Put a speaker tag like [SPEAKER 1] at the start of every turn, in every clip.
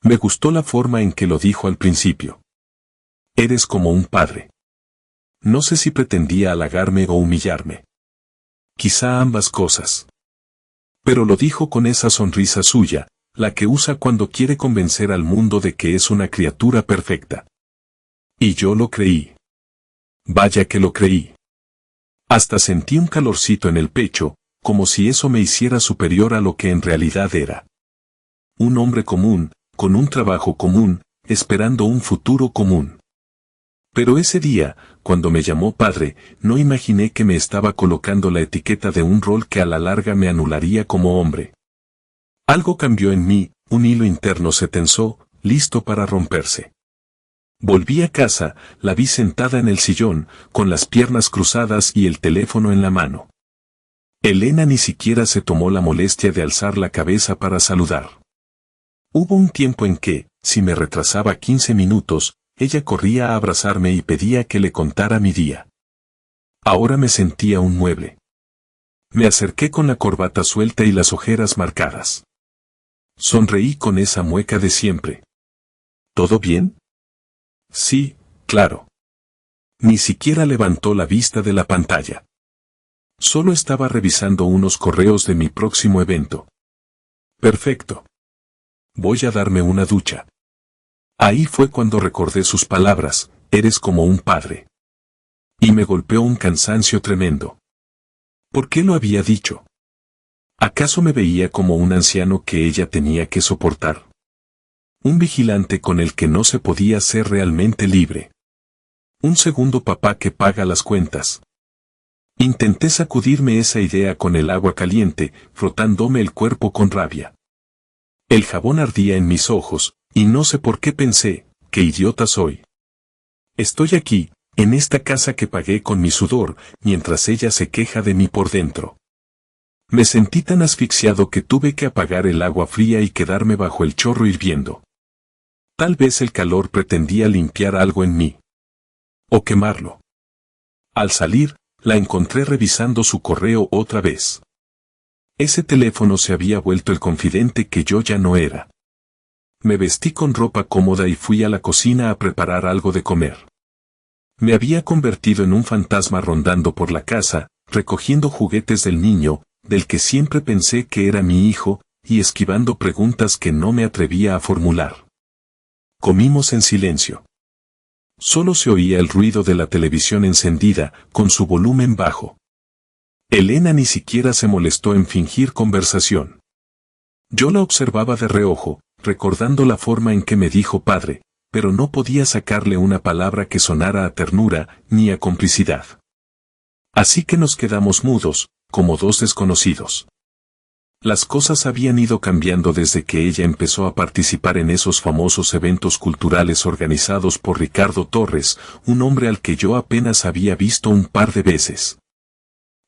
[SPEAKER 1] Me gustó la forma en que lo dijo al principio. Eres como un padre. No sé si pretendía halagarme o humillarme. Quizá ambas cosas. Pero lo dijo con esa sonrisa suya, la que usa cuando quiere convencer al mundo de que es una criatura perfecta. Y yo lo creí. Vaya que lo creí. Hasta sentí un calorcito en el pecho, como si eso me hiciera superior a lo que en realidad era. Un hombre común, con un trabajo común, esperando un futuro común. Pero ese día, cuando me llamó padre, no imaginé que me estaba colocando la etiqueta de un rol que a la larga me anularía como hombre. Algo cambió en mí, un hilo interno se tensó, listo para romperse. Volví a casa, la vi sentada en el sillón, con las piernas cruzadas y el teléfono en la mano. Elena ni siquiera se tomó la molestia de alzar la cabeza para saludar. Hubo un tiempo en que, si me retrasaba 15 minutos, ella corría a abrazarme y pedía que le contara mi día. Ahora me sentía un mueble. Me acerqué con la corbata suelta y las ojeras marcadas. Sonreí con esa mueca de siempre. ¿Todo bien? Sí, claro. Ni siquiera levantó la vista de la pantalla. Solo estaba revisando unos correos de mi próximo evento. Perfecto. Voy a darme una ducha. Ahí fue cuando recordé sus palabras, eres como un padre. Y me golpeó un cansancio tremendo. ¿Por qué lo había dicho? ¿Acaso me veía como un anciano que ella tenía que soportar? Un vigilante con el que no se podía ser realmente libre. Un segundo papá que paga las cuentas. Intenté sacudirme esa idea con el agua caliente, frotándome el cuerpo con rabia. El jabón ardía en mis ojos, y no sé por qué pensé, qué idiota soy. Estoy aquí, en esta casa que pagué con mi sudor, mientras ella se queja de mí por dentro. Me sentí tan asfixiado que tuve que apagar el agua fría y quedarme bajo el chorro hirviendo. Tal vez el calor pretendía limpiar algo en mí. O quemarlo. Al salir, la encontré revisando su correo otra vez. Ese teléfono se había vuelto el confidente que yo ya no era. Me vestí con ropa cómoda y fui a la cocina a preparar algo de comer. Me había convertido en un fantasma rondando por la casa, recogiendo juguetes del niño, del que siempre pensé que era mi hijo, y esquivando preguntas que no me atrevía a formular. Comimos en silencio. Solo se oía el ruido de la televisión encendida, con su volumen bajo. Elena ni siquiera se molestó en fingir conversación. Yo la observaba de reojo, recordando la forma en que me dijo padre, pero no podía sacarle una palabra que sonara a ternura, ni a complicidad. Así que nos quedamos mudos, como dos desconocidos. Las cosas habían ido cambiando desde que ella empezó a participar en esos famosos eventos culturales organizados por Ricardo Torres, un hombre al que yo apenas había visto un par de veces.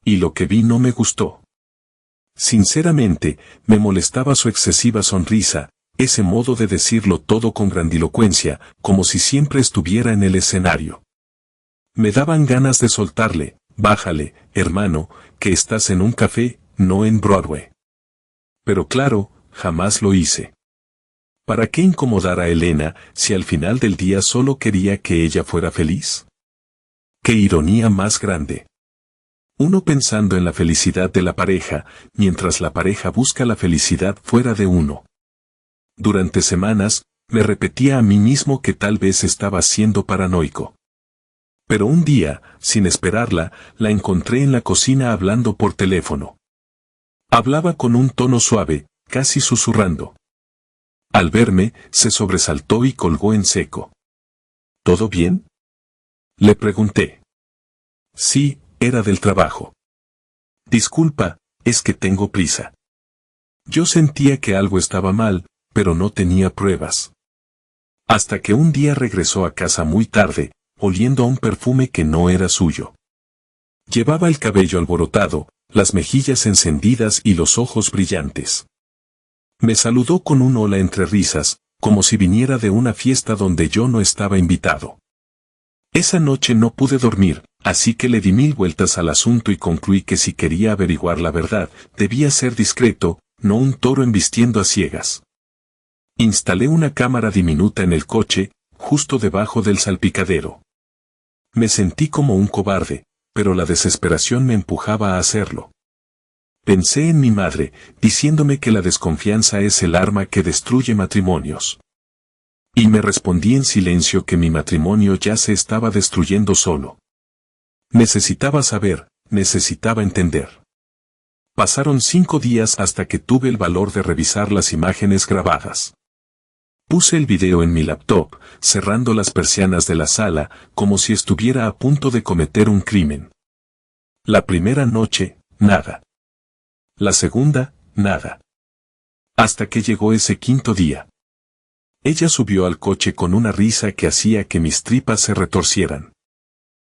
[SPEAKER 1] Y lo que vi no me gustó. Sinceramente, me molestaba su excesiva sonrisa, ese modo de decirlo todo con grandilocuencia, como si siempre estuviera en el escenario. Me daban ganas de soltarle, bájale, hermano, que estás en un café, no en Broadway. Pero claro, jamás lo hice. ¿Para qué incomodar a Elena si al final del día solo quería que ella fuera feliz? ¡Qué ironía más grande! Uno pensando en la felicidad de la pareja, mientras la pareja busca la felicidad fuera de uno. Durante semanas, me repetía a mí mismo que tal vez estaba siendo paranoico. Pero un día, sin esperarla, la encontré en la cocina hablando por teléfono. Hablaba con un tono suave, casi susurrando. Al verme, se sobresaltó y colgó en seco. ¿Todo bien?, le pregunté. Sí, era del trabajo. Disculpa, es que tengo prisa. Yo sentía que algo estaba mal, pero no tenía pruebas. Hasta que un día regresó a casa muy tarde, oliendo a un perfume que no era suyo. Llevaba el cabello alborotado, las mejillas encendidas y los ojos brillantes. Me saludó con un hola entre risas, como si viniera de una fiesta donde yo no estaba invitado. Esa noche no pude dormir, así que le di 1000 vueltas al asunto y concluí que si quería averiguar la verdad, debía ser discreto, no un toro embistiendo a ciegas. Instalé una cámara diminuta en el coche, justo debajo del salpicadero. Me sentí como un cobarde, pero la desesperación me empujaba a hacerlo. Pensé en mi madre, diciéndome que la desconfianza es el arma que destruye matrimonios. Y me respondí en silencio que mi matrimonio ya se estaba destruyendo solo. Necesitaba saber, necesitaba entender. Pasaron 5 días hasta que tuve el valor de revisar las imágenes grabadas. Puse el video en mi laptop, cerrando las persianas de la sala, como si estuviera a punto de cometer un crimen. La primera noche, nada. La segunda, nada. Hasta que llegó ese 5.º día. Ella subió al coche con una risa que hacía que mis tripas se retorcieran.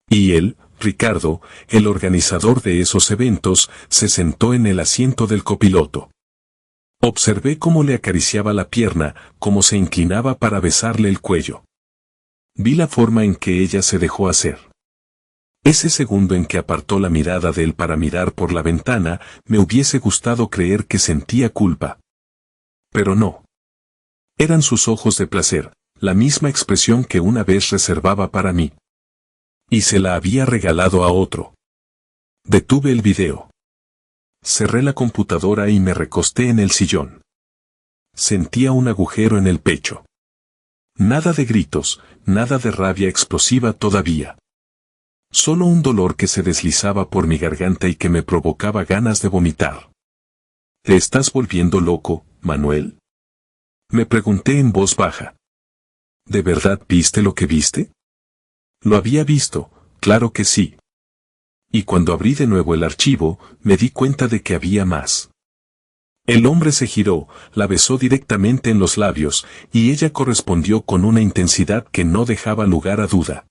[SPEAKER 1] Y él, Ricardo, el organizador de esos eventos, se sentó en el asiento del copiloto. Observé cómo le acariciaba la pierna, cómo se inclinaba para besarle el cuello. Vi la forma en que ella se dejó hacer. Ese segundo en que apartó la mirada de él para mirar por la ventana, me hubiese gustado creer que sentía culpa. Pero no. Eran sus ojos de placer, la misma expresión que una vez reservaba para mí. Y se la había regalado a otro. Detuve el video. Cerré la computadora y me recosté en el sillón. Sentía un agujero en el pecho. Nada de gritos, nada de rabia explosiva todavía. Solo un dolor que se deslizaba por mi garganta y que me provocaba ganas de vomitar. ¿Te estás volviendo loco, Manuel? Me pregunté en voz baja. ¿De verdad viste lo que viste? Lo había visto, claro que sí. Y cuando abrí de nuevo el archivo, me di cuenta de que había más. El hombre se giró, la besó directamente en los labios, y ella correspondió con una intensidad que no dejaba lugar a duda.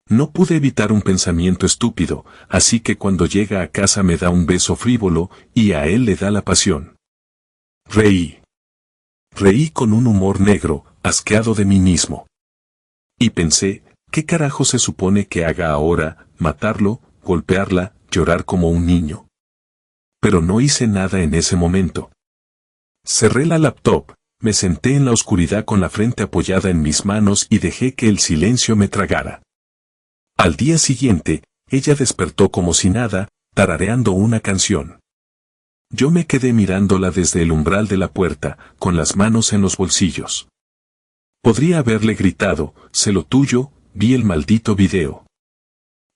[SPEAKER 1] No pude evitar un pensamiento estúpido, así que cuando llega a casa me da un beso frívolo, y a él le da la pasión. Reí. Reí con un humor negro, asqueado de mí mismo. Y pensé, ¿qué carajo se supone que haga ahora? ¿Matarlo? ¿Golpearla? ¿Llorar como un niño? Pero no hice nada en ese momento. Cerré la laptop, me senté en la oscuridad con la frente apoyada en mis manos y dejé que el silencio me tragara. Al día siguiente, ella despertó como si nada, tarareando una canción. Yo me quedé mirándola desde el umbral de la puerta, con las manos en los bolsillos. Podría haberle gritado, sé lo tuyo, vi el maldito video.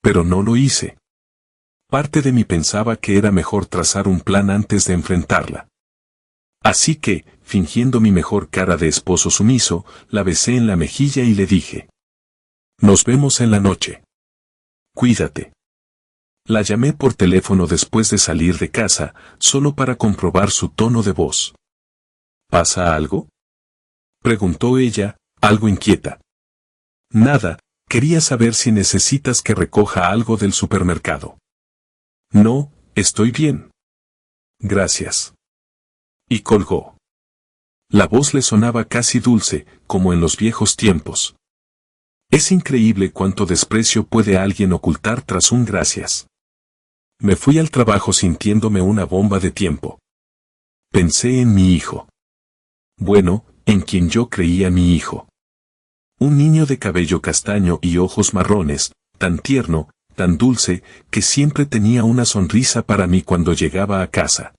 [SPEAKER 1] Pero no lo hice. Parte de mí pensaba que era mejor trazar un plan antes de enfrentarla. Así que, fingiendo mi mejor cara de esposo sumiso, la besé en la mejilla y le dije: Nos vemos en la noche. Cuídate. La llamé por teléfono después de salir de casa, solo para comprobar su tono de voz. ¿Pasa algo?, preguntó ella, algo inquieta. Nada, quería saber si necesitas que recoja algo del supermercado. No, estoy bien. Gracias. Y colgó. La voz le sonaba casi dulce, como en los viejos tiempos. Es increíble cuánto desprecio puede alguien ocultar tras un gracias. Me fui al trabajo sintiéndome una bomba de tiempo. Pensé en mi hijo. Bueno, en quien yo creía mi hijo. Un niño de cabello castaño y ojos marrones, tan tierno, tan dulce, que siempre tenía una sonrisa para mí cuando llegaba a casa.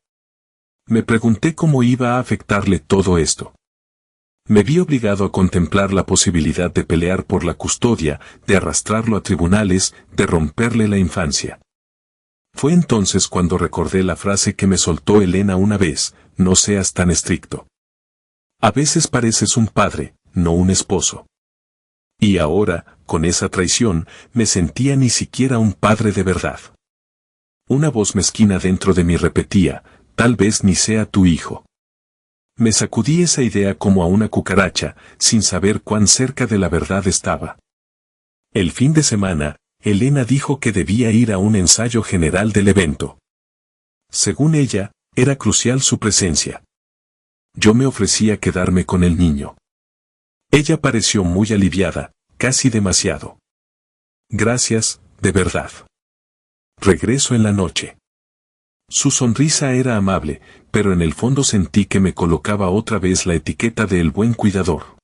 [SPEAKER 1] Me pregunté cómo iba a afectarle todo esto. Me vi obligado a contemplar la posibilidad de pelear por la custodia, de arrastrarlo a tribunales, de romperle la infancia. Fue entonces cuando recordé la frase que me soltó Elena una vez: no seas tan estricto. A veces pareces un padre, no un esposo. Y ahora, con esa traición, me sentía ni siquiera un padre de verdad. Una voz mezquina dentro de mí repetía: tal vez ni sea tu hijo. Me sacudí esa idea como a una cucaracha, sin saber cuán cerca de la verdad estaba. El fin de semana, Elena dijo que debía ir a un ensayo general del evento. Según ella, era crucial su presencia. Yo me ofrecí a quedarme con el niño. Ella pareció muy aliviada, casi demasiado. Gracias, de verdad. Regreso en la noche. Su sonrisa era amable, pero en el fondo sentí que me colocaba otra vez la etiqueta de el buen cuidador.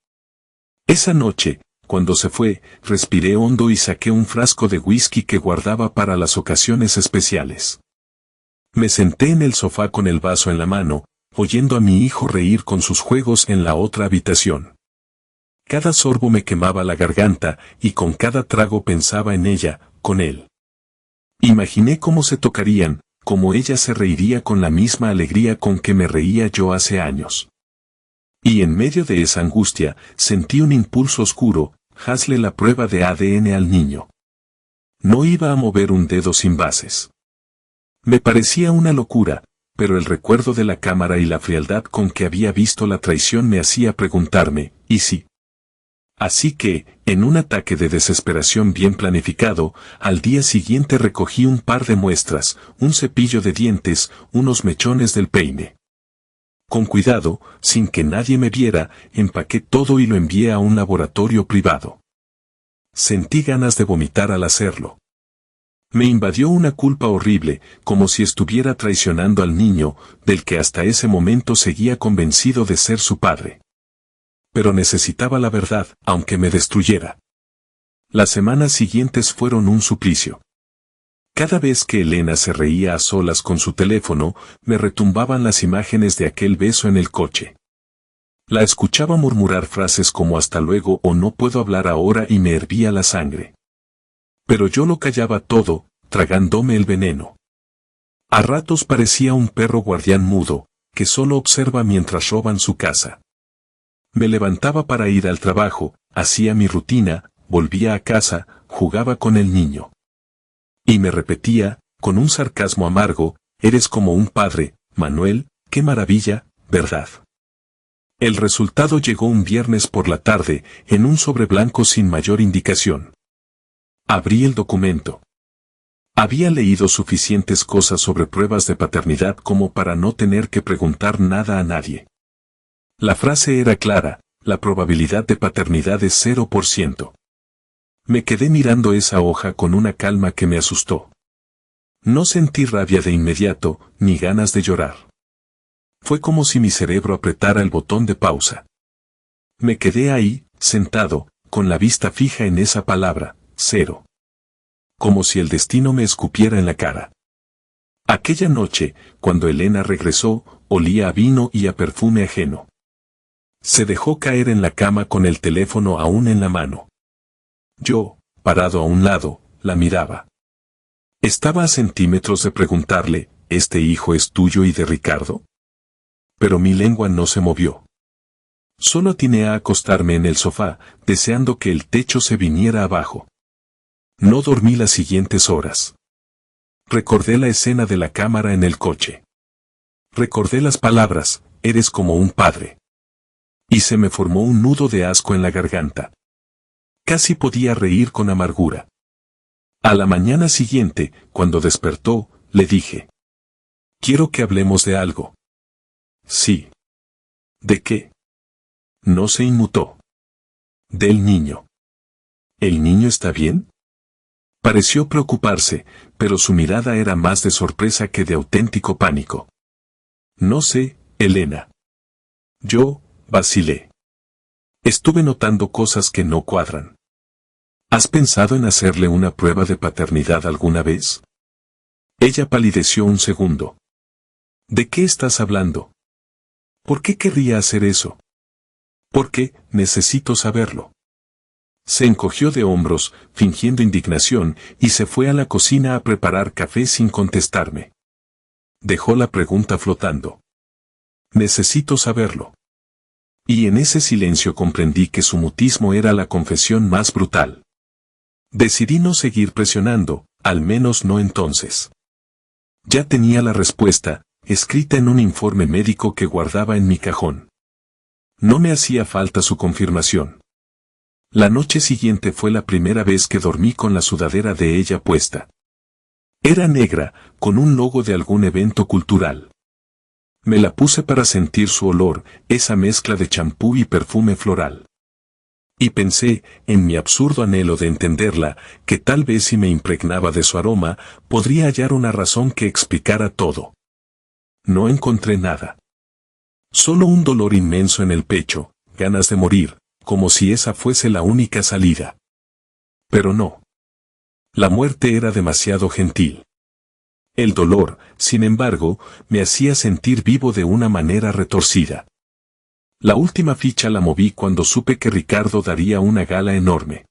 [SPEAKER 1] Esa noche, cuando se fue, respiré hondo y saqué un frasco de whisky que guardaba para las ocasiones especiales. Me senté en el sofá con el vaso en la mano, oyendo a mi hijo reír con sus juegos en la otra habitación. Cada sorbo me quemaba la garganta, y con cada trago pensaba en ella, con él. Imaginé cómo se tocarían, cómo ella se reiría con la misma alegría con que me reía yo hace años. Y en medio de esa angustia, sentí un impulso oscuro: hazle la prueba de ADN al niño. No iba a mover un dedo sin bases. Me parecía una locura, pero el recuerdo de la cámara y la frialdad con que había visto la traición me hacía preguntarme, ¿y si? Así que, en un ataque de desesperación bien planificado, al día siguiente recogí un par de muestras, un cepillo de dientes, unos mechones del peine. Con cuidado, sin que nadie me viera, empaqué todo y lo envié a un laboratorio privado. Sentí ganas de vomitar al hacerlo. Me invadió una culpa horrible, como si estuviera traicionando al niño, del que hasta ese momento seguía convencido de ser su padre. Pero necesitaba la verdad, aunque me destruyera. Las semanas siguientes fueron un suplicio. Cada vez que Elena se reía a solas con su teléfono, me retumbaban las imágenes de aquel beso en el coche. La escuchaba murmurar frases como hasta luego o no puedo hablar ahora y me hervía la sangre. Pero yo lo callaba todo, tragándome el veneno. A ratos parecía un perro guardián mudo, que solo observa mientras roban su casa. Me levantaba para ir al trabajo, hacía mi rutina, volvía a casa, jugaba con el niño. Y me repetía, con un sarcasmo amargo: eres como un padre, Manuel, qué maravilla, ¿verdad? El resultado llegó un viernes por la tarde, en un sobre blanco sin mayor indicación. Abrí el documento. Había leído suficientes cosas sobre pruebas de paternidad como para no tener que preguntar nada a nadie. La frase era clara: la probabilidad de paternidad es 0%. Me quedé mirando esa hoja con una calma que me asustó. No sentí rabia de inmediato, ni ganas de llorar. Fue como si mi cerebro apretara el botón de pausa. Me quedé ahí, sentado, con la vista fija en esa palabra, 0. Como si el destino me escupiera en la cara. Aquella noche, cuando Elena regresó, olía a vino y a perfume ajeno. Se dejó caer en la cama con el teléfono aún en la mano. Yo, parado a un lado, la miraba. Estaba a centímetros de preguntarle: ¿este hijo es tuyo y de Ricardo? Pero mi lengua no se movió. Solo atiné a acostarme en el sofá, deseando que el techo se viniera abajo. No dormí las siguientes horas. Recordé la escena de la cámara en el coche. Recordé las palabras: eres como un padre. Y se me formó un nudo de asco en la garganta. Casi podía reír con amargura. A la mañana siguiente, cuando despertó, le dije: quiero que hablemos de algo. Sí. ¿De qué? No se inmutó. Del niño. ¿El niño está bien? Pareció preocuparse, pero su mirada era más de sorpresa que de auténtico pánico. No sé, Elena. Yo vacilé. Estuve notando cosas que no cuadran. ¿Has pensado en hacerle una prueba de paternidad alguna vez? Ella palideció un segundo. ¿De qué estás hablando? ¿Por qué querría hacer eso? Porque necesito saberlo. Se encogió de hombros, fingiendo indignación, y se fue a la cocina a preparar café sin contestarme. Dejó la pregunta flotando. Necesito saberlo. Y en ese silencio comprendí que su mutismo era la confesión más brutal. Decidí no seguir presionando, al menos no entonces. Ya tenía la respuesta, escrita en un informe médico que guardaba en mi cajón. No me hacía falta su confirmación. La noche siguiente fue la primera vez que dormí con la sudadera de ella puesta. Era negra, con un logo de algún evento cultural. Me la puse para sentir su olor, esa mezcla de champú y perfume floral. Y pensé, en mi absurdo anhelo de entenderla, que tal vez si me impregnaba de su aroma, podría hallar una razón que explicara todo. No encontré nada. Solo un dolor inmenso en el pecho, ganas de morir, como si esa fuese la única salida. Pero no. La muerte era demasiado gentil. El dolor, sin embargo, me hacía sentir vivo de una manera retorcida. La última ficha la moví cuando supe que Ricardo daría una gala enorme.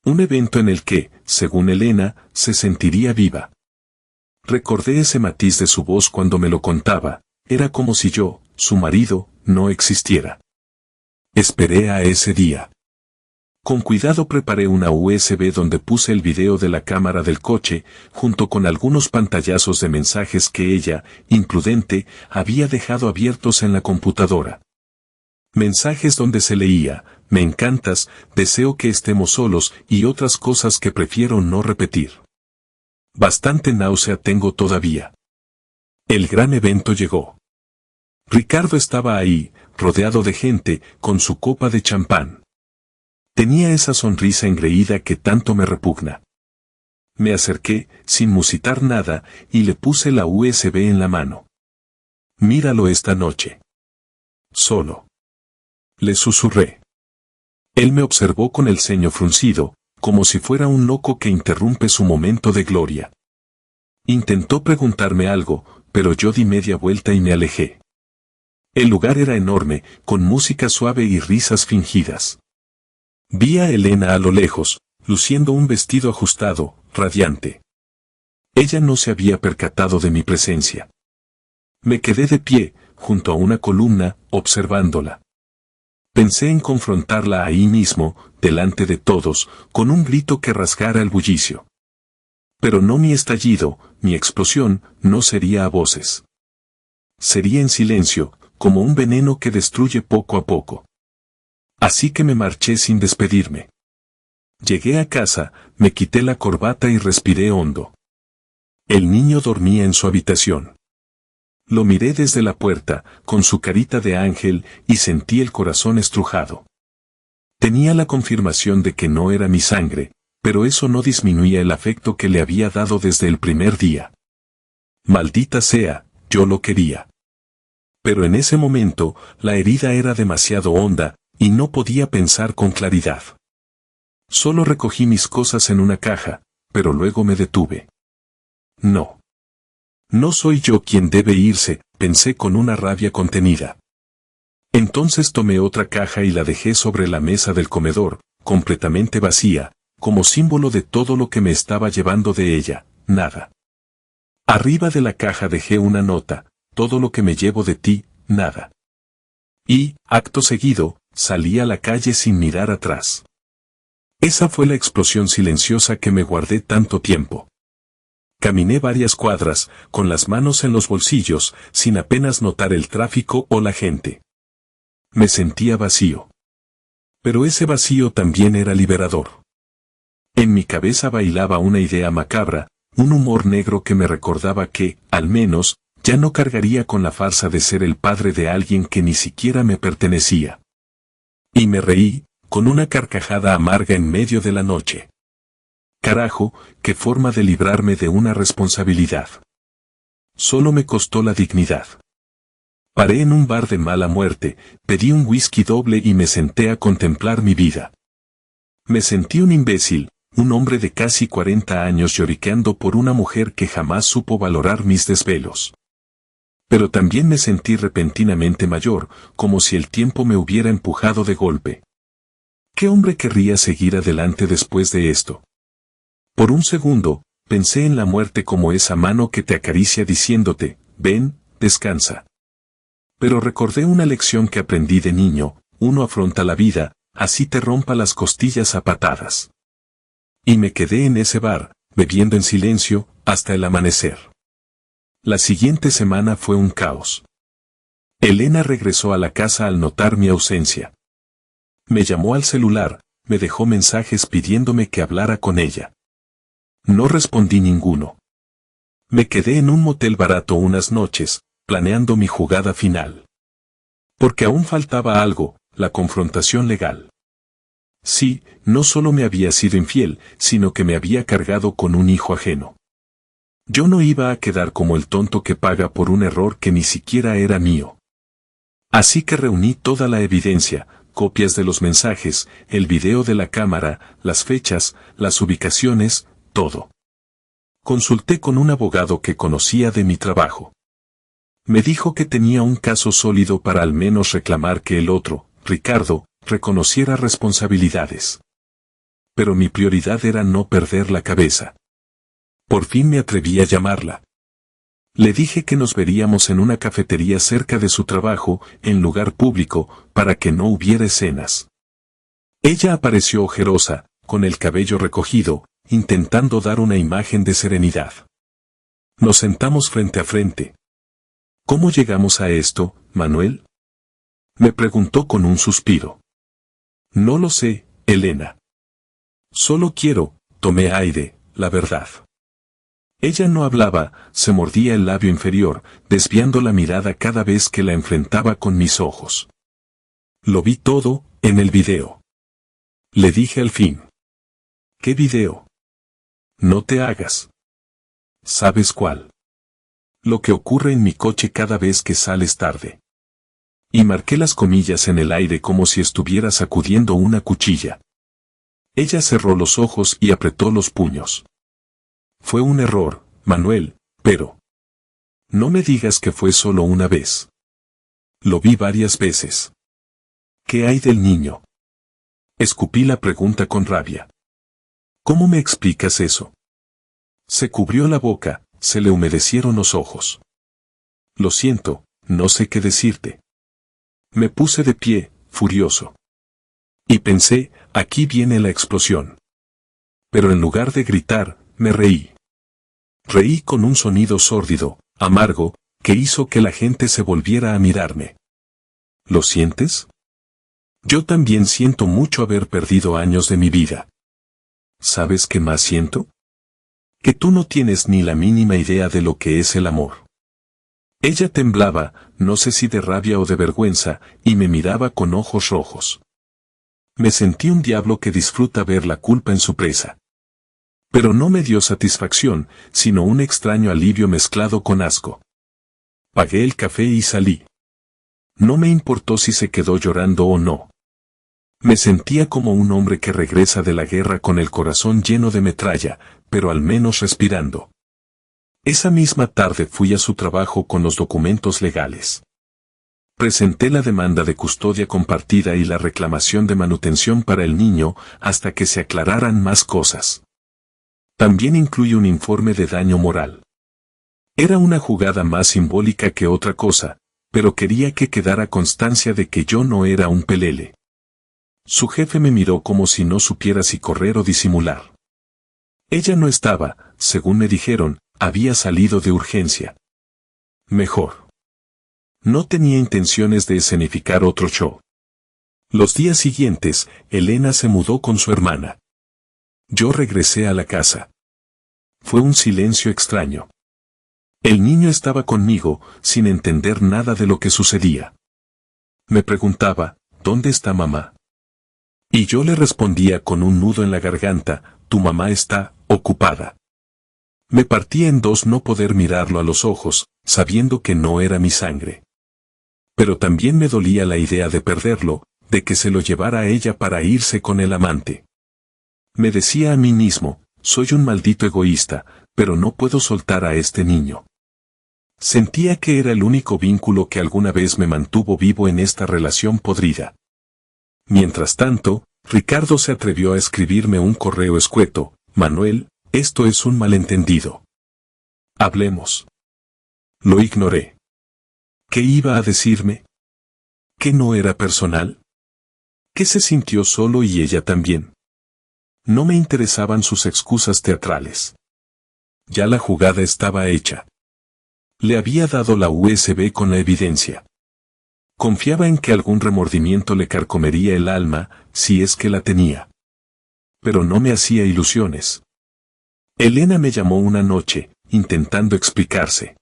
[SPEAKER 1] Un evento en el que, según Elena, se sentiría viva. Recordé ese matiz de su voz cuando me lo contaba, era como si yo, su marido, no existiera. Esperé a ese día. Con cuidado preparé una USB donde puse el video de la cámara del coche, junto con algunos pantallazos de mensajes que ella, imprudente, había dejado abiertos en la computadora. Mensajes donde se leía, me encantas, deseo que estemos solos y otras cosas que prefiero no repetir. Bastante náusea tengo todavía. El gran evento llegó. Ricardo estaba ahí, rodeado de gente, con su copa de champán. Tenía esa sonrisa engreída que tanto me repugna. Me acerqué, sin musitar nada, y le puse la USB en la mano. Míralo esta noche. Solo. Le susurré. Él me observó con el ceño fruncido, como si fuera un loco que interrumpe su momento de gloria. Intentó preguntarme algo, pero yo di media vuelta y me alejé. El lugar era enorme, con música suave y risas fingidas. Vi a Elena a lo lejos, luciendo un vestido ajustado, radiante. Ella no se había percatado de mi presencia. Me quedé de pie, junto a una columna, observándola. Pensé en confrontarla ahí mismo, delante de todos, con un grito que rasgara el bullicio. Pero no mi estallido, mi explosión, no sería a voces. Sería en silencio, como un veneno que destruye poco a poco. Así que me marché sin despedirme. Llegué a casa, me quité la corbata y respiré hondo. El niño dormía en su habitación. Lo miré desde la puerta, con su carita de ángel, y sentí el corazón estrujado. Tenía la confirmación de que no era mi sangre, pero eso no disminuía el afecto que le había dado desde el primer día. Maldita sea, yo lo quería. Pero en ese momento, la herida era demasiado honda, y no podía pensar con claridad. Solo recogí mis cosas en una caja, pero luego me detuve. No. No soy yo quien debe irse, pensé con una rabia contenida. Entonces tomé otra caja y la dejé sobre la mesa del comedor, completamente vacía, como símbolo de todo lo que me estaba llevando de ella, nada. Arriba de la caja dejé una nota, todo lo que me llevo de ti, nada. Y, acto seguido, salí a la calle sin mirar atrás. Esa fue la explosión silenciosa que me guardé tanto tiempo. Caminé varias cuadras, con las manos en los bolsillos, sin apenas notar el tráfico o la gente. Me sentía vacío. Pero ese vacío también era liberador. En mi cabeza bailaba una idea macabra, un humor negro que me recordaba que, al menos, ya no cargaría con la farsa de ser el padre de alguien que ni siquiera me pertenecía. Y me reí, con una carcajada amarga en medio de la noche. Carajo, qué forma de librarme de una responsabilidad. Solo me costó la dignidad. Paré en un bar de mala muerte, pedí un whisky doble y me senté a contemplar mi vida. Me sentí un imbécil, un hombre de casi 40 años lloriqueando por una mujer que jamás supo valorar mis desvelos. Pero también me sentí repentinamente mayor, como si el tiempo me hubiera empujado de golpe. ¿Qué hombre querría seguir adelante después de esto? Por un segundo, pensé en la muerte como esa mano que te acaricia diciéndote, ven, descansa. Pero recordé una lección que aprendí de niño, uno afronta la vida, así te rompa las costillas a patadas. Y me quedé en ese bar, bebiendo en silencio, hasta el amanecer. La siguiente semana fue un caos. Elena regresó a la casa al notar mi ausencia. Me llamó al celular, me dejó mensajes pidiéndome que hablara con ella. No respondí ninguno. Me quedé en un motel barato unas noches, planeando mi jugada final. Porque aún faltaba algo, la confrontación legal. Sí, no solo me había sido infiel, sino que me había cargado con un hijo ajeno. Yo no iba a quedar como el tonto que paga por un error que ni siquiera era mío. Así que reuní toda la evidencia, copias de los mensajes, el video de la cámara, las fechas, las ubicaciones, todo. Consulté con un abogado que conocía de mi trabajo. Me dijo que tenía un caso sólido para al menos reclamar que el otro, Ricardo, reconociera responsabilidades. Pero mi prioridad era no perder la cabeza. Por fin me atreví a llamarla. Le dije que nos veríamos en una cafetería cerca de su trabajo, en lugar público, para que no hubiera escenas. Ella apareció ojerosa, con el cabello recogido, intentando dar una imagen de serenidad. Nos sentamos frente a frente. ¿Cómo llegamos a esto, Manuel? Me preguntó con un suspiro. No lo sé, Elena. Solo quiero, tomé aire, la verdad. Ella no hablaba, se mordía el labio inferior, desviando la mirada cada vez que la enfrentaba con mis ojos. Lo vi todo, en el video. Le dije al fin. ¿Qué video? No te hagas. ¿Sabes cuál? Lo que ocurre en mi coche cada vez que sales tarde. Y marqué las comillas en el aire como si estuviera sacudiendo una cuchilla. Ella cerró los ojos y apretó los puños. Fue un error, Manuel, pero... No me digas que fue solo una vez. Lo vi varias veces. ¿Qué hay del niño? Escupí la pregunta con rabia. ¿Cómo me explicas eso? Se cubrió la boca, se le humedecieron los ojos. Lo siento, no sé qué decirte. Me puse de pie, furioso. Y pensé, aquí viene la explosión. Pero en lugar de gritar, me reí. Reí con un sonido sórdido, amargo, que hizo que la gente se volviera a mirarme. ¿Lo sientes? Yo también siento mucho haber perdido años de mi vida. ¿Sabes qué más siento? Que tú no tienes ni la mínima idea de lo que es el amor. Ella temblaba, no sé si de rabia o de vergüenza, y me miraba con ojos rojos. Me sentí un diablo que disfruta ver la culpa en su presa. Pero no me dio satisfacción, sino un extraño alivio mezclado con asco. Pagué el café y salí. No me importó si se quedó llorando o no. Me sentía como un hombre que regresa de la guerra con el corazón lleno de metralla, pero al menos respirando. Esa misma tarde fui a su trabajo con los documentos legales. Presenté la demanda de custodia compartida y la reclamación de manutención para el niño hasta que se aclararan más cosas. También incluye un informe de daño moral. Era una jugada más simbólica que otra cosa, pero quería que quedara constancia de que yo no era un pelele. Su jefe me miró como si no supiera si correr o disimular. Ella no estaba, según me dijeron, había salido de urgencia. Mejor. No tenía intenciones de escenificar otro show. Los días siguientes, Elena se mudó con su hermana. Yo regresé a la casa. Fue un silencio extraño. El niño estaba conmigo, sin entender nada de lo que sucedía. Me preguntaba, ¿dónde está mamá? Y yo le respondía con un nudo en la garganta, tu mamá está ocupada. Me partía en dos no poder mirarlo a los ojos, sabiendo que no era mi sangre. Pero también me dolía la idea de perderlo, de que se lo llevara a ella para irse con el amante. Me decía a mí mismo, soy un maldito egoísta, pero no puedo soltar a este niño. Sentía que era el único vínculo que alguna vez me mantuvo vivo en esta relación podrida. Mientras tanto, Ricardo se atrevió a escribirme un correo escueto, Manuel, esto es un malentendido. Hablemos. Lo ignoré. ¿Qué iba a decirme? ¿Que no era personal? ¿Que se sintió solo y ella también? No me interesaban sus excusas teatrales. Ya la jugada estaba hecha. Le había dado la USB con la evidencia. Confiaba en que algún remordimiento le carcomería el alma, si es que la tenía. Pero no me hacía ilusiones. Elena me llamó una noche, intentando explicarse.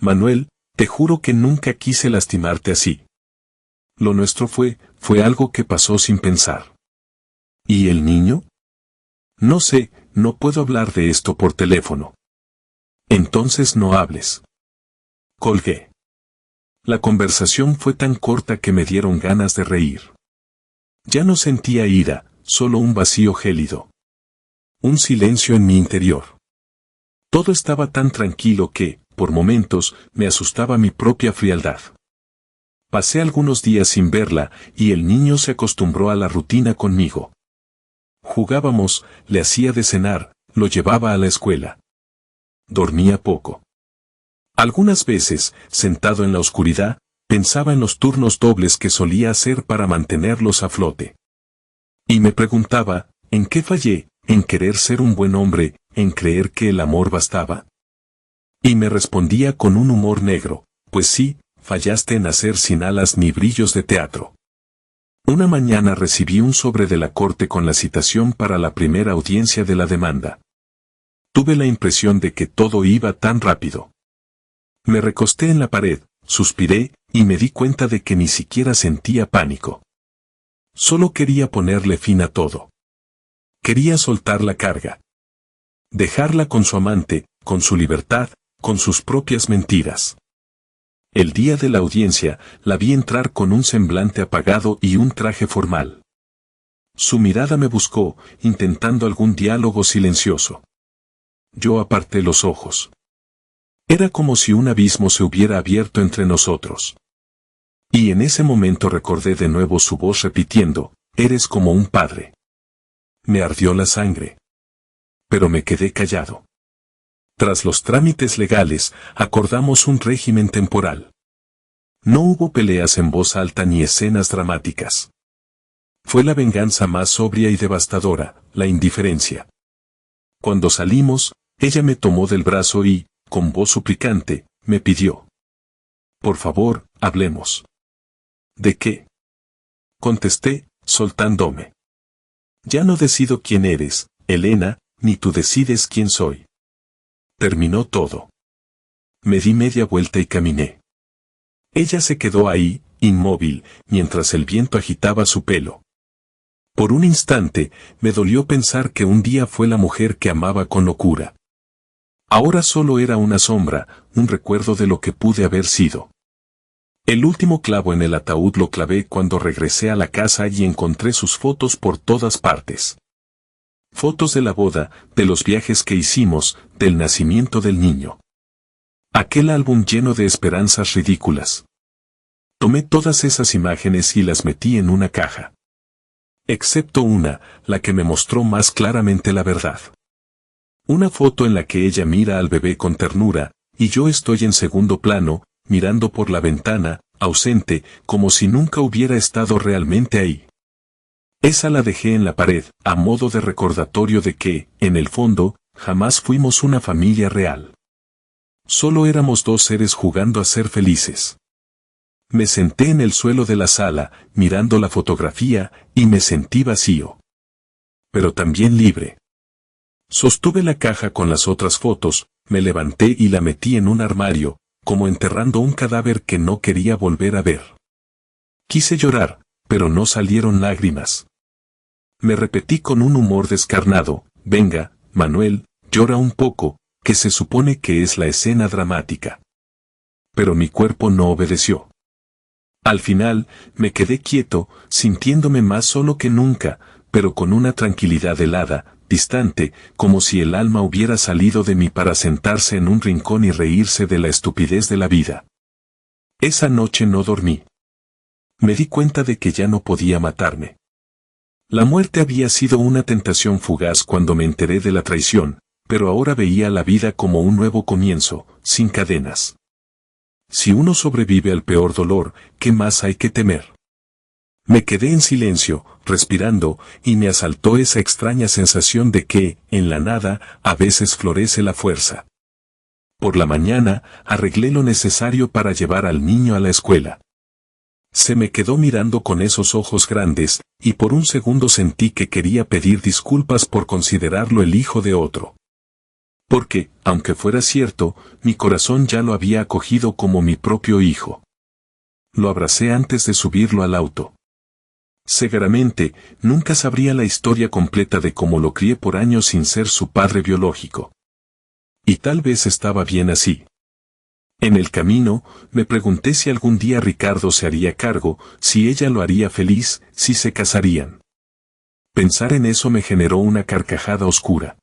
[SPEAKER 1] Manuel, te juro que nunca quise lastimarte así. Lo nuestro fue algo que pasó sin pensar. ¿Y el niño? No sé, no puedo hablar de esto por teléfono. Entonces no hables. Colgué. La conversación fue tan corta que me dieron ganas de reír. Ya no sentía ira, solo un vacío gélido. Un silencio en mi interior. Todo estaba tan tranquilo que, por momentos, me asustaba mi propia frialdad. Pasé algunos días sin verla, y el niño se acostumbró a la rutina conmigo. Jugábamos, le hacía de cenar, lo llevaba a la escuela. Dormía poco. Algunas veces, sentado en la oscuridad, pensaba en los turnos dobles que solía hacer para mantenerlos a flote. Y me preguntaba, ¿en qué fallé? ¿En querer ser un buen hombre? ¿En creer que el amor bastaba? Y me respondía con un humor negro, pues sí, fallaste en hacer sin alas ni brillos de teatro. Una mañana recibí un sobre de la corte con la citación para la primera audiencia de la demanda. Tuve la impresión de que todo iba tan rápido. Me recosté en la pared, suspiré, y me di cuenta de que ni siquiera sentía pánico. Solo quería ponerle fin a todo. Quería soltar la carga. Dejarla con su amante, con su libertad, con sus propias mentiras. El día de la audiencia, la vi entrar con un semblante apagado y un traje formal. Su mirada me buscó, intentando algún diálogo silencioso. Yo aparté los ojos. Era como si un abismo se hubiera abierto entre nosotros. Y en ese momento recordé de nuevo su voz repitiendo, «Eres como un padre». Me ardió la sangre. Pero me quedé callado. Tras los trámites legales, acordamos un régimen temporal. No hubo peleas en voz alta ni escenas dramáticas. Fue la venganza más sobria y devastadora, la indiferencia. Cuando salimos, ella me tomó del brazo y, con voz suplicante, me pidió: «Por favor, hablemos». «¿De qué?», contesté, soltándome. «Ya no decido quién eres, Elena, ni tú decides quién soy». Terminó todo. Me di media vuelta y caminé. Ella se quedó ahí, inmóvil, mientras el viento agitaba su pelo. Por un instante, me dolió pensar que un día fue la mujer que amaba con locura. Ahora solo era una sombra, un recuerdo de lo que pude haber sido. El último clavo en el ataúd lo clavé cuando regresé a la casa y encontré sus fotos por todas partes. Fotos de la boda, de los viajes que hicimos, del nacimiento del niño. Aquel álbum lleno de esperanzas ridículas. Tomé todas esas imágenes y las metí en una caja. Excepto una, la que me mostró más claramente la verdad. Una foto en la que ella mira al bebé con ternura, y yo estoy en segundo plano, mirando por la ventana, ausente, como si nunca hubiera estado realmente ahí. Esa la dejé en la pared, a modo de recordatorio de que, en el fondo, jamás fuimos una familia real. Solo éramos dos seres jugando a ser felices. Me senté en el suelo de la sala, mirando la fotografía, y me sentí vacío. Pero también libre. Sostuve la caja con las otras fotos, me levanté y la metí en un armario, como enterrando un cadáver que no quería volver a ver. Quise llorar, pero no salieron lágrimas. Me repetí con un humor descarnado: «Venga, Manuel, llora un poco, que se supone que es la escena dramática». Pero mi cuerpo no obedeció. Al final, me quedé quieto, sintiéndome más solo que nunca, pero con una tranquilidad helada, distante, como si el alma hubiera salido de mí para sentarse en un rincón y reírse de la estupidez de la vida. Esa noche no dormí. Me di cuenta de que ya no podía matarme. La muerte había sido una tentación fugaz cuando me enteré de la traición, pero ahora veía la vida como un nuevo comienzo, sin cadenas. Si uno sobrevive al peor dolor, ¿qué más hay que temer? Me quedé en silencio, respirando, y me asaltó esa extraña sensación de que, en la nada, a veces florece la fuerza. Por la mañana, arreglé lo necesario para llevar al niño a la escuela. Se me quedó mirando con esos ojos grandes, y por un segundo sentí que quería pedir disculpas por considerarlo el hijo de otro. Porque, aunque fuera cierto, mi corazón ya lo había acogido como mi propio hijo. Lo abracé antes de subirlo al auto. Seguramente, nunca sabría la historia completa de cómo lo crié por años sin ser su padre biológico. y tal vez estaba bien así. En el camino, me pregunté si algún día Ricardo se haría cargo, si ella lo haría feliz, si se casarían. Pensar en eso me generó una carcajada oscura.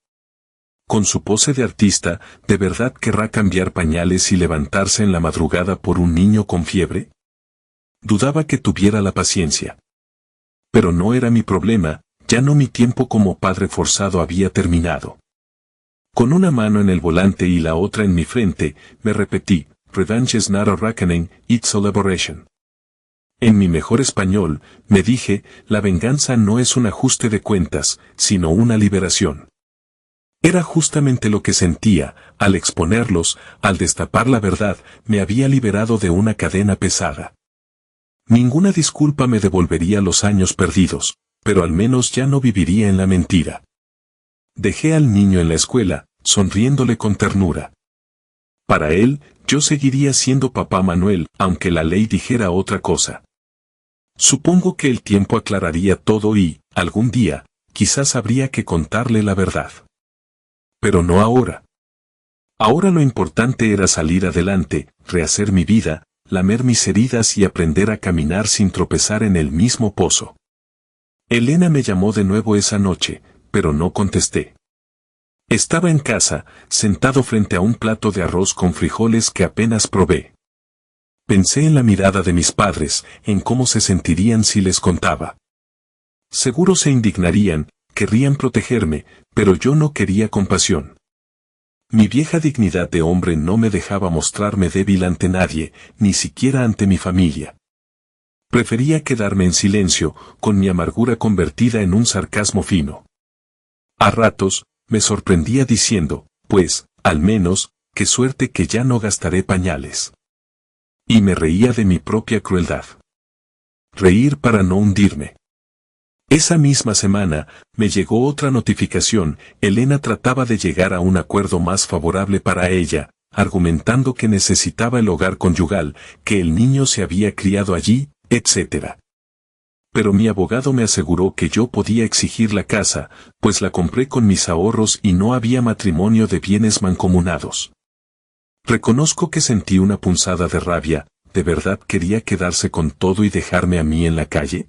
[SPEAKER 1] Con su pose de artista, ¿de verdad querrá cambiar pañales y levantarse en la madrugada por un niño con fiebre? Dudaba que tuviera la paciencia. Pero no era mi problema, ya no mi tiempo como padre forzado había terminado. Con una mano en el volante y la otra en mi frente, me repetí, "Revenge is not a reckoning, it's a liberation". En mi mejor español, me dije, la venganza no es un ajuste de cuentas, sino una liberación. Era justamente lo que sentía, al exponerlos, al destapar la verdad, me había liberado de una cadena pesada. Ninguna disculpa me devolvería los años perdidos, pero al menos ya no viviría en la mentira. Dejé al niño en la escuela, sonriéndole con ternura. Para él, yo seguiría siendo papá Manuel, aunque la ley dijera otra cosa. Supongo que el tiempo aclararía todo y, algún día, quizás habría que contarle la verdad. Pero no ahora. Ahora lo importante era salir adelante, rehacer mi vida, lamer mis heridas y aprender a caminar sin tropezar en el mismo pozo. Elena me llamó de nuevo esa noche, pero no contesté. Estaba en casa, sentado frente a un plato de arroz con frijoles que apenas probé. Pensé en la mirada de mis padres, en cómo se sentirían si les contaba. Seguro se indignarían, querrían protegerme, pero yo no quería compasión. Mi vieja dignidad de hombre no me dejaba mostrarme débil ante nadie, ni siquiera ante mi familia. Prefería quedarme en silencio, con mi amargura convertida en un sarcasmo fino. A ratos, me sorprendía diciendo, pues, al menos, qué suerte que ya no gastaré pañales. Y me reía de mi propia crueldad. Reír para no hundirme. Esa misma semana, me llegó otra notificación, Elena trataba de llegar a un acuerdo más favorable para ella, argumentando que necesitaba el hogar conyugal, que el niño se había criado allí, etc. Pero mi abogado me aseguró que yo podía exigir la casa, pues la compré con mis ahorros y no había matrimonio de bienes mancomunados. Reconozco que sentí una punzada de rabia, ¿de verdad quería quedarse con todo y dejarme a mí en la calle?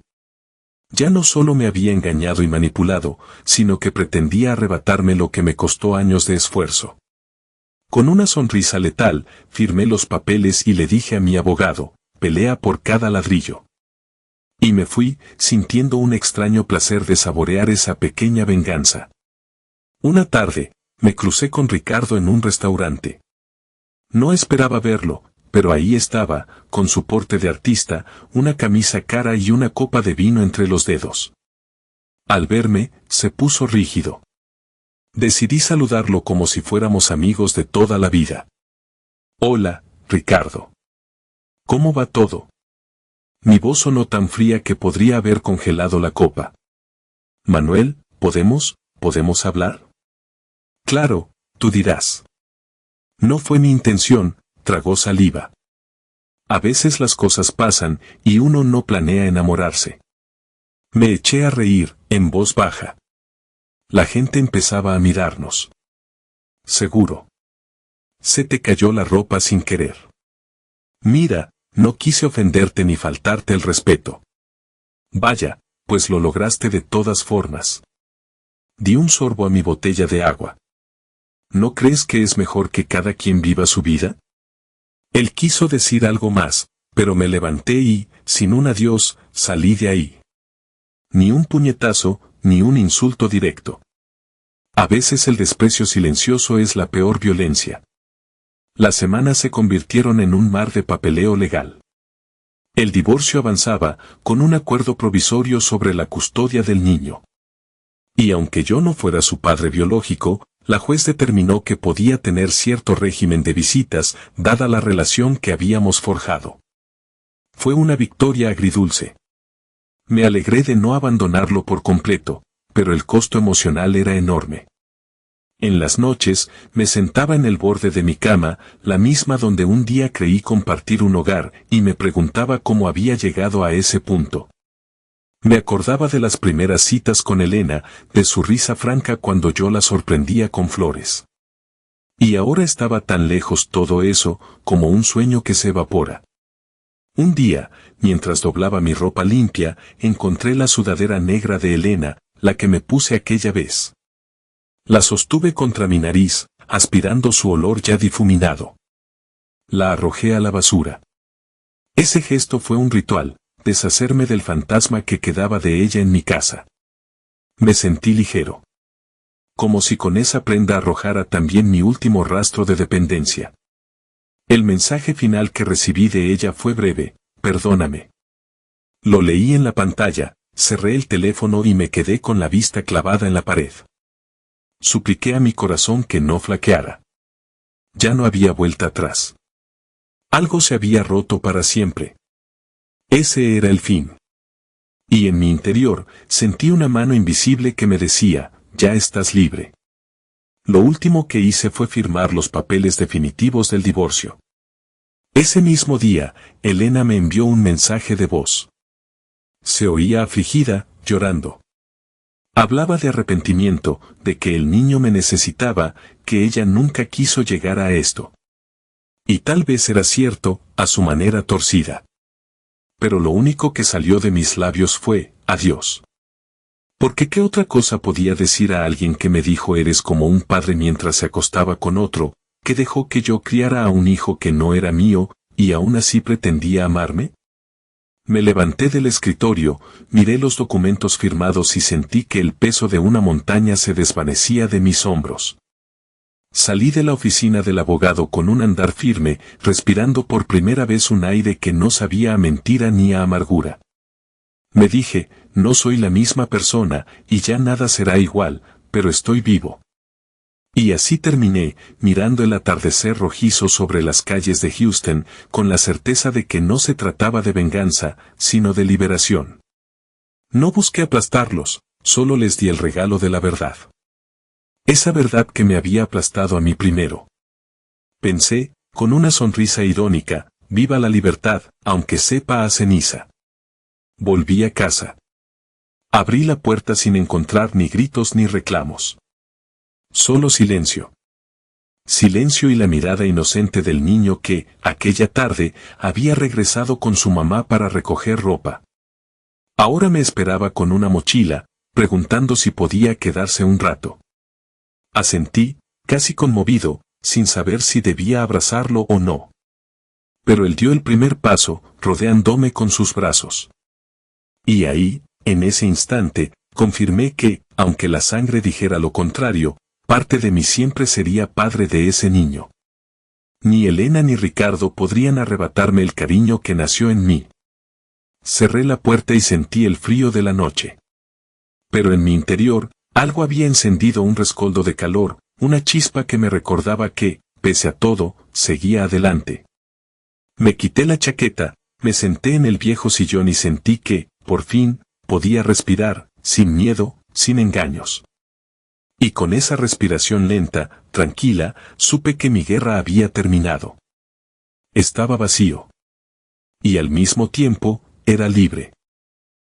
[SPEAKER 1] Ya no solo me había engañado y manipulado, sino que pretendía arrebatarme lo que me costó años de esfuerzo. Con una sonrisa letal, firmé los papeles y le dije a mi abogado, pelea por cada ladrillo. Y me fui, sintiendo un extraño placer de saborear esa pequeña venganza. Una tarde, me crucé con Ricardo en un restaurante. No esperaba verlo, pero ahí estaba, con su porte de artista, una camisa cara y una copa de vino entre los dedos. Al verme, se puso rígido. Decidí saludarlo como si fuéramos amigos de toda la vida. Hola, Ricardo. ¿Cómo va todo? Mi voz sonó tan fría que podría haber congelado la copa. Manuel, ¿podemos hablar? Claro, tú dirás. No fue mi intención, tragó saliva. A veces las cosas pasan, y uno no planea enamorarse. Me eché a reír, en voz baja. La gente empezaba a mirarnos. Seguro. Se te cayó la ropa sin querer. Mira, no quise ofenderte ni faltarte el respeto. Vaya, pues lo lograste de todas formas. Di un sorbo a mi botella de agua. ¿No crees que es mejor que cada quien viva su vida? Él quiso decir algo más, pero me levanté y, sin un adiós, salí de ahí. Ni un puñetazo, ni un insulto directo. A veces el desprecio silencioso es la peor violencia. Las semanas se convirtieron en un mar de papeleo legal. El divorcio avanzaba, con un acuerdo provisorio sobre la custodia del niño. Y aunque yo no fuera su padre biológico, la juez determinó que podía tener cierto régimen de visitas, dada la relación que habíamos forjado. Fue una victoria agridulce. Me alegré de no abandonarlo por completo, pero el costo emocional era enorme. En las noches, me sentaba en el borde de mi cama, la misma donde un día creí compartir un hogar, y me preguntaba cómo había llegado a ese punto. Me acordaba de las primeras citas con Elena, de su risa franca cuando yo la sorprendía con flores. Y ahora estaba tan lejos todo eso, como un sueño que se evapora. Un día, mientras doblaba mi ropa limpia, encontré la sudadera negra de Elena, la que me puse aquella vez. La sostuve contra mi nariz, aspirando su olor ya difuminado. La arrojé a la basura. Ese gesto fue un ritual, deshacerme del fantasma que quedaba de ella en mi casa. Me sentí ligero. Como si con esa prenda arrojara también mi último rastro de dependencia. El mensaje final que recibí de ella fue breve: perdóname. Lo leí en la pantalla, cerré el teléfono y me quedé con la vista clavada en la pared. Supliqué a mi corazón que no flaqueara. Ya no había vuelta atrás. Algo se había roto para siempre. Ese era el fin. Y en mi interior, sentí una mano invisible que me decía: ya estás libre. Lo último que hice fue firmar los papeles definitivos del divorcio. Ese mismo día, Elena me envió un mensaje de voz. Se oía afligida, llorando. Hablaba de arrepentimiento, de que el niño me necesitaba, que ella nunca quiso llegar a esto. Y tal vez era cierto, a su manera torcida. Pero lo único que salió de mis labios fue: adiós. Porque ¿qué otra cosa podía decir a alguien que me dijo eres como un padre mientras se acostaba con otro, que dejó que yo criara a un hijo que no era mío, y aún así pretendía amarme? Me levanté del escritorio, miré los documentos firmados y sentí que el peso de una montaña se desvanecía de mis hombros. Salí de la oficina del abogado con un andar firme, respirando por primera vez un aire que no sabía a mentira ni a amargura. Me dije: no soy la misma persona, y ya nada será igual, pero estoy vivo. Y así terminé, mirando el atardecer rojizo sobre las calles de Houston, con la certeza de que no se trataba de venganza, sino de liberación. No busqué aplastarlos, solo les di el regalo de la verdad. Esa verdad que me había aplastado a mí primero. Pensé, con una sonrisa irónica: viva la libertad, aunque sepa a ceniza. Volví a casa. Abrí la puerta sin encontrar ni gritos ni reclamos. Solo silencio. Silencio y la mirada inocente del niño que, aquella tarde, había regresado con su mamá para recoger ropa. Ahora me esperaba con una mochila, preguntando si podía quedarse un rato. Asentí, casi conmovido, sin saber si debía abrazarlo o no. Pero él dio el primer paso, rodeándome con sus brazos. Y ahí, en ese instante, confirmé que, aunque la sangre dijera lo contrario, parte de mí siempre sería padre de ese niño. Ni Elena ni Ricardo podrían arrebatarme el cariño que nació en mí. Cerré la puerta y sentí el frío de la noche. Pero en mi interior, algo había encendido un rescoldo de calor, una chispa que me recordaba que, pese a todo, seguía adelante. Me quité la chaqueta, me senté en el viejo sillón y sentí que, por fin, podía respirar, sin miedo, sin engaños. Y con esa respiración lenta, tranquila, supe que mi guerra había terminado. Estaba vacío. Y al mismo tiempo, era libre.